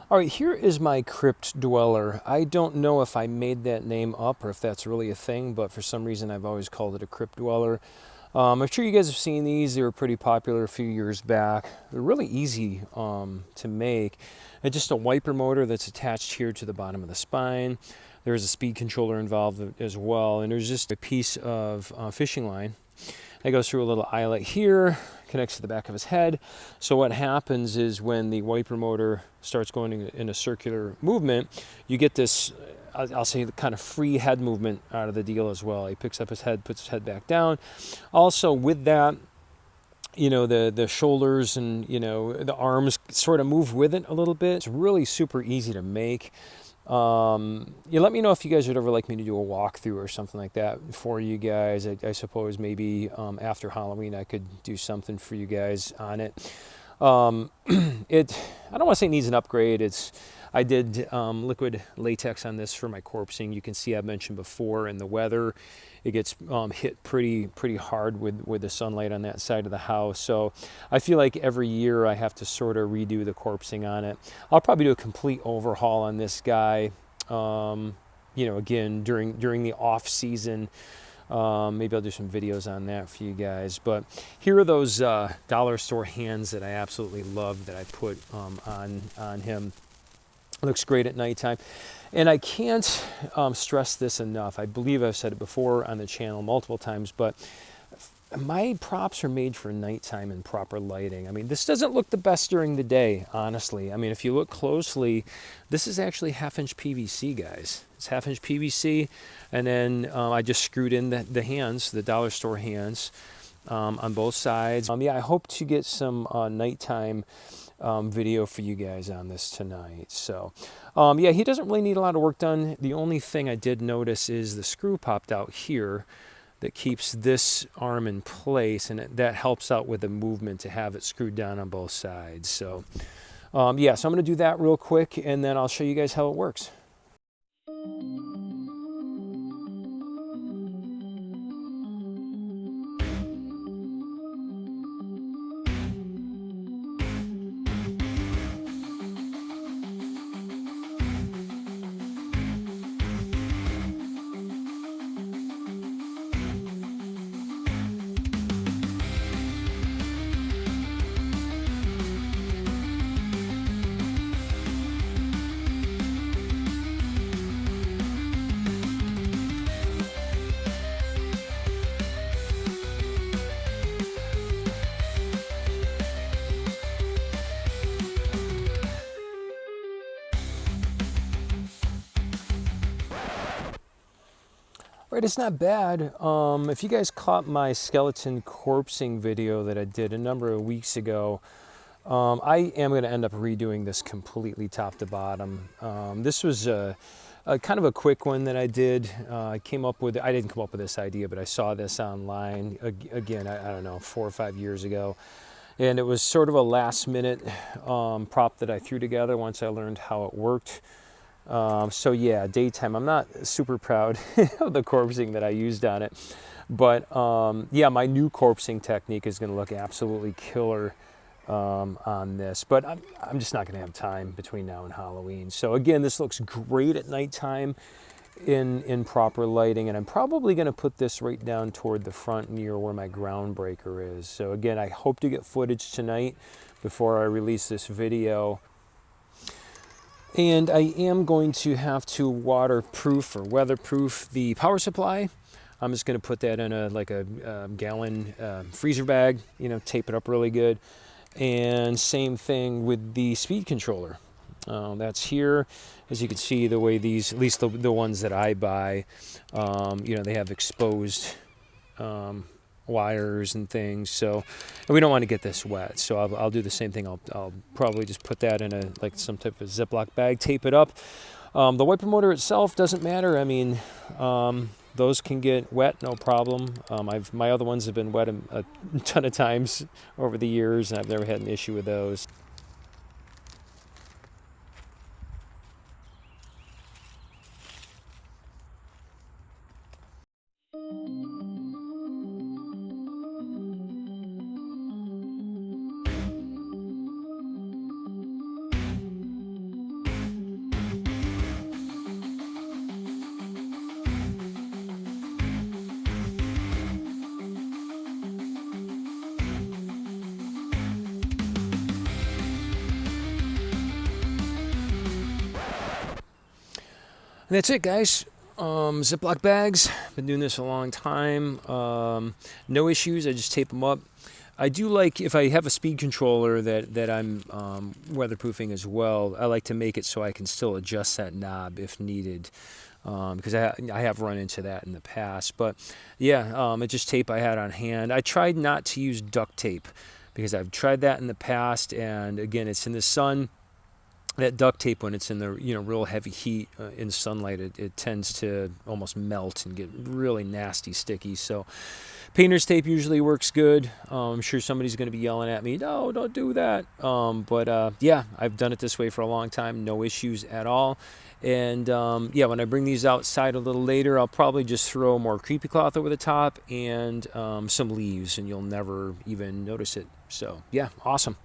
All right, here is my Crypt dweller. I don't know if I made that name up or if that's really a thing, but for some reason I've always called it a Crypt dweller. I'm sure you guys have seen these. They were pretty popular a few years back. They're really easy to make. It's just a wiper motor that's attached here to the bottom of the spine. There's a speed controller involved as well, and there's just a piece of fishing line. It goes through a little eyelet here, connects to the back of his head. So what happens is when the wiper motor starts going in a circular movement, you get this, I'll say, the kind of free head movement out of the deal as well. He picks up his head, puts his head back down. Also with that, you know, the shoulders and, you know, the arms sort of move with it a little bit. It's really super easy to make. You let me know if you guys would ever like me to do a walkthrough or something like that for you guys. I suppose maybe after Halloween I could do something for you guys on it. I don't want to say it needs an upgrade. I did liquid latex on this for my corpsing. You can see I've mentioned before in the weather, it gets hit pretty hard with the sunlight on that side of the house. So I feel like every year I have to sort of redo the corpsing on it. I'll probably do a complete overhaul on this guy. You know, again during the off season. Maybe I'll do some videos on that for you guys. But here are those dollar store hands that I absolutely love that I put on him. Looks great at nighttime. And I can't stress this enough. I believe I've said it before on the channel multiple times, but my props are made for nighttime and proper lighting. I mean, this doesn't look the best during the day, honestly. I mean, if you look closely, this is actually half-inch PVC, guys. It's half-inch PVC, and then I just screwed in the hands, the dollar store hands, on both sides. Yeah, I hope to get some nighttime video for you guys on this tonight. So yeah, he doesn't really need a lot of work done. The only thing I did notice is the screw popped out here that keeps this arm in place, and that helps out with the movement to have it screwed down on both sides. So yeah, so I'm going to do that real quick, and then I'll show you guys how it works. Right, it's not bad. If you guys caught my skeleton corpsing video that I did a number of weeks ago, I am going to end up redoing this completely top to bottom. This was a kind of a quick one that I did. I didn't come up with this idea, but I saw this online, again, I don't know, 4 or 5 years ago. And it was sort of a last minute prop that I threw together once I learned how it worked. So yeah, daytime, I'm not super proud of the corpsing that I used on it, but yeah, my new corpsing technique is going to look absolutely killer on this, but I'm just not going to have time between now and Halloween. So again, this looks great at nighttime in proper lighting, and I'm probably going to put this right down toward the front near where my ground breaker is. So again, I hope to get footage tonight before I release this video. And I am going to have to waterproof or weatherproof the power supply. I'm just going to put that in a gallon freezer bag, you know, tape it up really good. And same thing with the speed controller. That's here. As you can see, the way these, at least the ones that I buy, you know, they have exposed wires and things, so and we don't want to get this wet, so I'll do the same thing. I'll probably just put that in some type of Ziploc bag, tape it up. The wiper motor itself doesn't matter. I mean, those can get wet, no problem. My other ones have been wet a ton of times over the years, and I've never had an issue with those. that's it, guys. Ziploc bags. Been doing this a long time. No issues. I just tape them up. I do like, if I have a speed controller that I'm weatherproofing as well, I like to make it so I can still adjust that knob if needed, because I have run into that in the past. But yeah, it's just tape I had on hand. I tried not to use duct tape because I've tried that in the past, and again, it's in the sun. That duct tape, when it's in the real heavy heat in sunlight, it tends to almost melt and get really nasty, sticky. So painter's tape usually works good. I'm sure somebody's going to be yelling at me, no, don't do that. But yeah, I've done it this way for a long time, no issues at all. And yeah, when I bring these outside a little later, I'll probably just throw more creepy cloth over the top and some leaves, and you'll never even notice it. So yeah, awesome.